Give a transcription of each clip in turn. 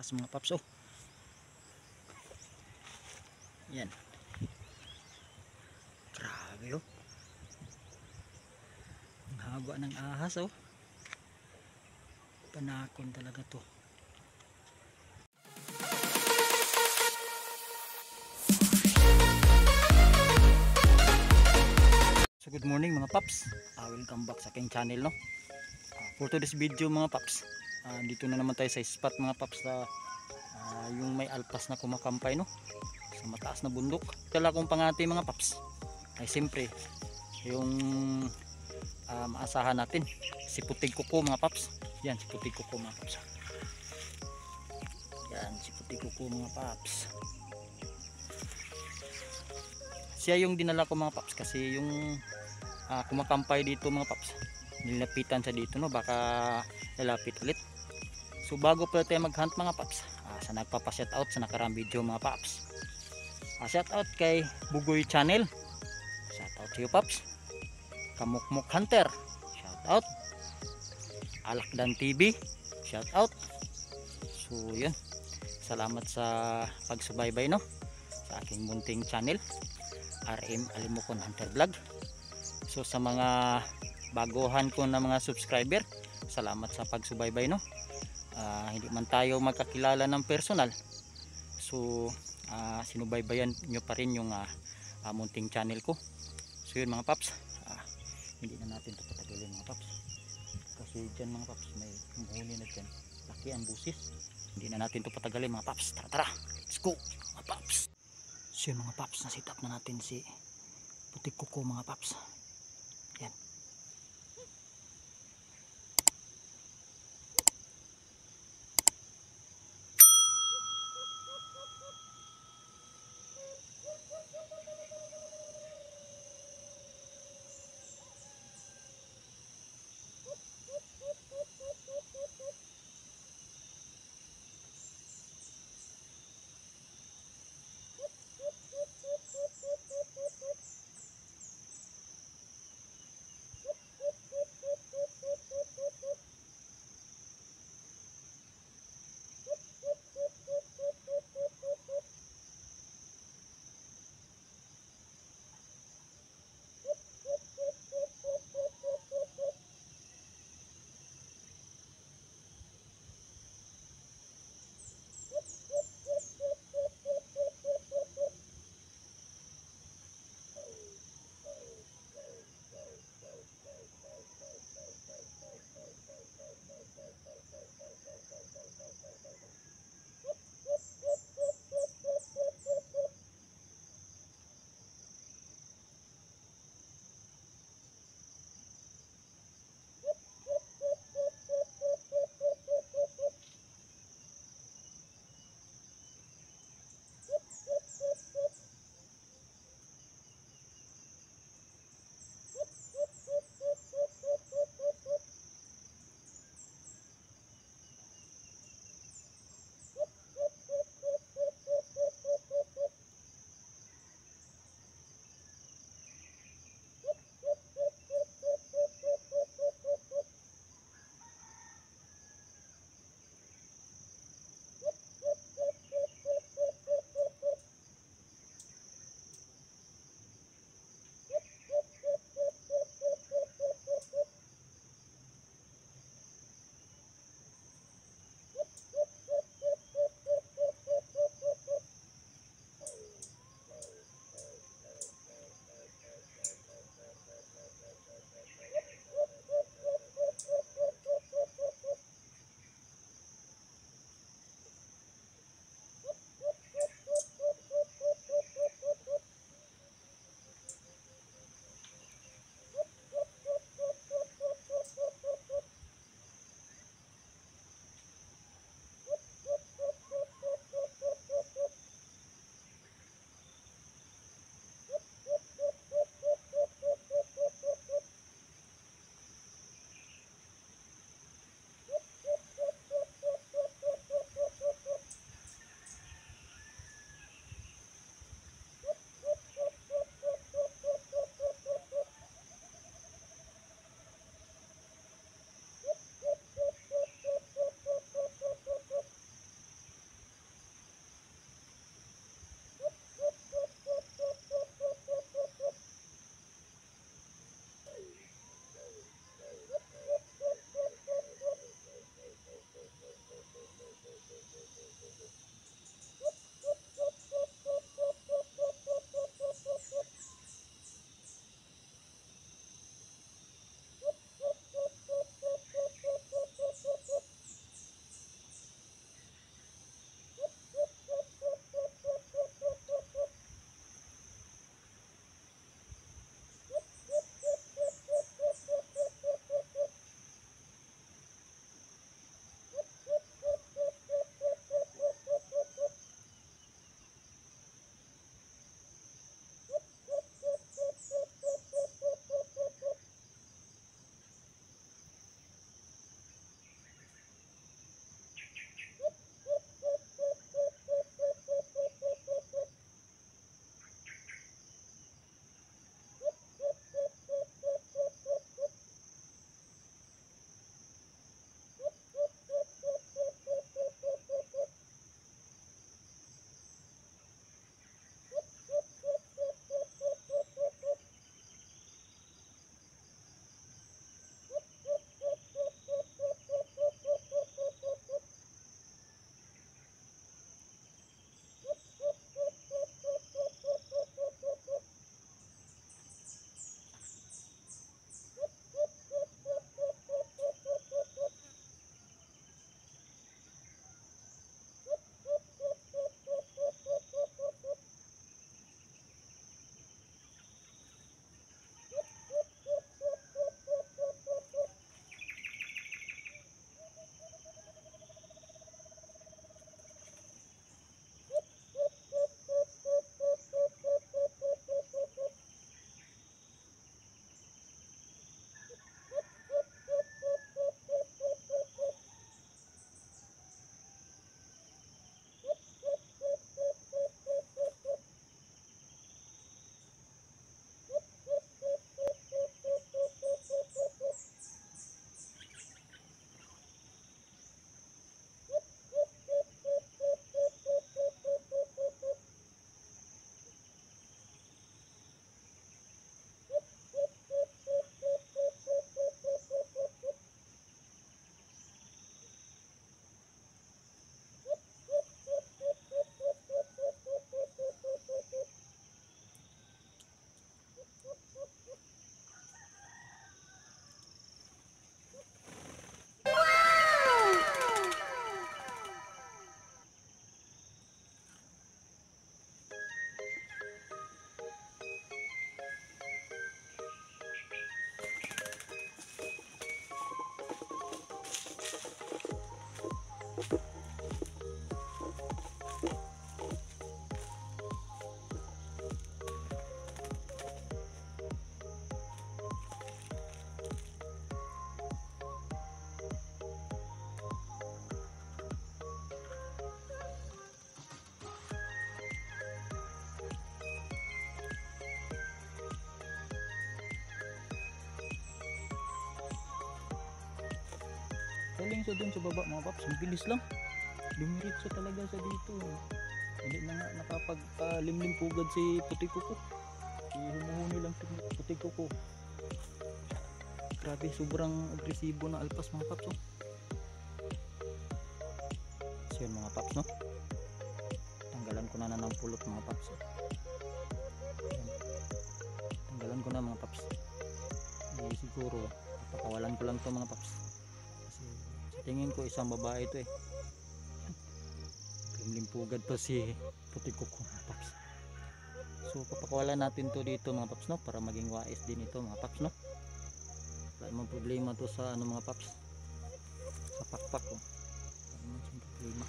ahas mga paps. Oh, yan, grabe oh, ang haba ng ahas oh, panakon talaga to. So good morning mga paps, welcome back sa aking channel no. For today's video mga paps, dito na naman tayo sa spot mga paps na yung may alpas na kumakampay no, sa mataas na bundok. Dala kong pangati mga paps ay siyempre yung maasahan natin, si putig kuko mga paps. Yan si putig kuko mga paps, yan si putig kuko mga paps. Siya yung dinala ko mga paps kasi yung kumakampay dito mga paps, nilapitan siya dito no, baka lalapit ulit. So bago pala tayo mag hunt mga paps, sa nagpapa-shout out sa nakarang video mga paps, shout out kay Bugoy Channel, shout out to you paps. Kamukmuk Hunter, shout out. Alakdan TV, shout out. So yun, salamat sa pagsubaybay no sa aking munting channel, RM Alimokon Hunter Vlog. So sa mga baguhan ko na mga subscriber, salamat sa pagsubaybay no. Hindi man tayo magkakilala ng personal, so sinubaybayan nyo pa rin yung munting channel ko. So yun mga paps, hindi na natin ito patagalin mga paps, kasi dyan mga paps may humuhuli na dyan, laki ang busis. Hindi na natin ito patagalin mga paps, tara let's go mga paps. So yun mga paps, na sit up na natin si putik kuko mga paps. Yan. sa dun sa baba mga paps. Ang bilis lang. Dumiritso talaga sa dito. Hindi na nga nakapaglimlim pugad si puti kuko. Humuhuni lang si puti kuko. Grabe, sobrang agresibo na alpas mga paps. Oh. So yun mga paps, no? Tanggalan ko na ng pulot mga paps. Oh. Tanggalan ko na mga paps. Siguro papakawalan ko lang to mga paps. Kasi sa tingin ko isang babae ito eh. Limpugad pa si puti kuko mga paps. So papakawalan natin to dito mga paps, no? Para maging wais din ito mga paps, no? Wala namang problema to sa ano mga paps, sa pakpak. Oh. Wala namang problema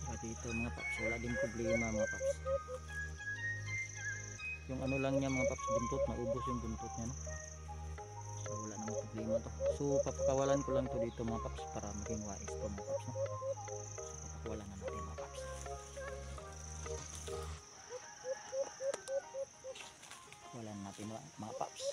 saka dito mga paps. Wala din problema mga paps. Yung ano lang niya mga paps, buntot, naubos yung buntot niya, no? So wala namang problema to. So papakawalan ko lang to dito mga paps para maging wais to mga paps, no? Wala na natin mga paps. Wala na natin mga paps.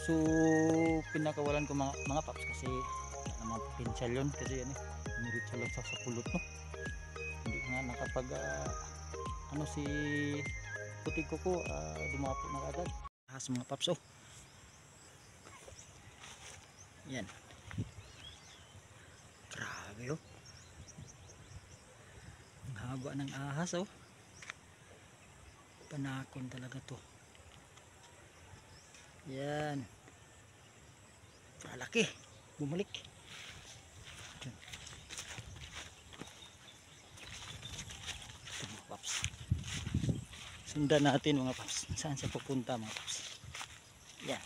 So pinakawalan ko mga paps kasi wala namang potential yun kasi yan eh. Numitsa lang sa pulot, no? Hindi nga nakapag ano si puti kuko dumapo na agad. Ahas mga paps, oh. Yan. Grabe, oh. Ang haba ng ahas, oh. Panakon talaga to. Yan. Malaki. Bumalik. Ito mga paps. Sundan natin mga paps. Saan siya pupunta mga paps? Yan.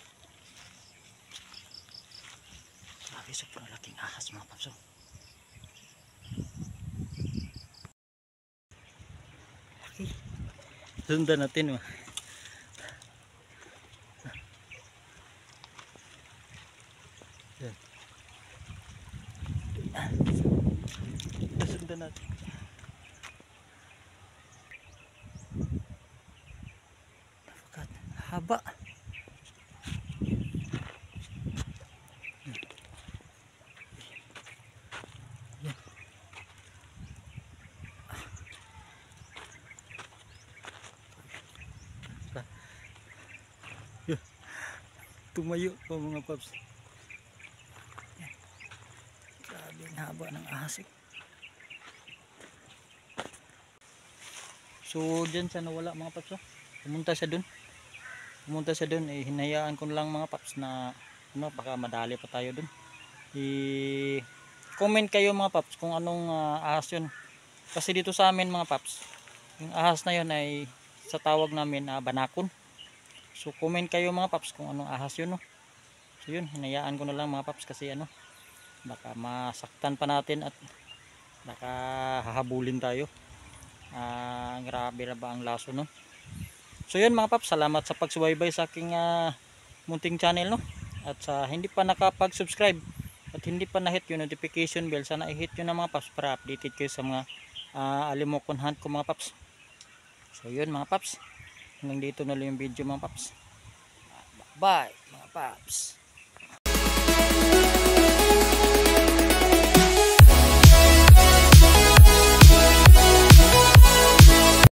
Grabe, sobrang laking ahas mga paps. Oh. Laki. Sundan natin mga. Yan. Sundan natin. Haba. Tumayo pa mga paps. Grabe ang haba ng ahas. So dyan siya nawala mga paps. Oh. Pumunta siya dun eh, hinayaan ko lang mga paps na ano, baka madali pa tayo dun. I-comment kayo mga paps kung anong ahas yun. Kasi dito sa amin mga paps, yung ahas na yun ay sa tawag namin banakon. So comment kayo mga paps kung anong ahas yun, no? So yun, hinayaan ko na lang mga paps kasi ano, baka masaktan pa natin at baka hahabulin tayo. Grabe na ba ang laso, no? So yun mga paps, salamat sa pagsubaybay sa aking munting channel, no? At sa hindi pa nakapag-subscribe at hindi pa na-hit yung notification bell, sana i-hit nyo na mga paps para updated kayo sa mga alimokon hunt ko mga paps. So yun mga paps, hanggang dito na lang yung video mga paps. Bye mga paps.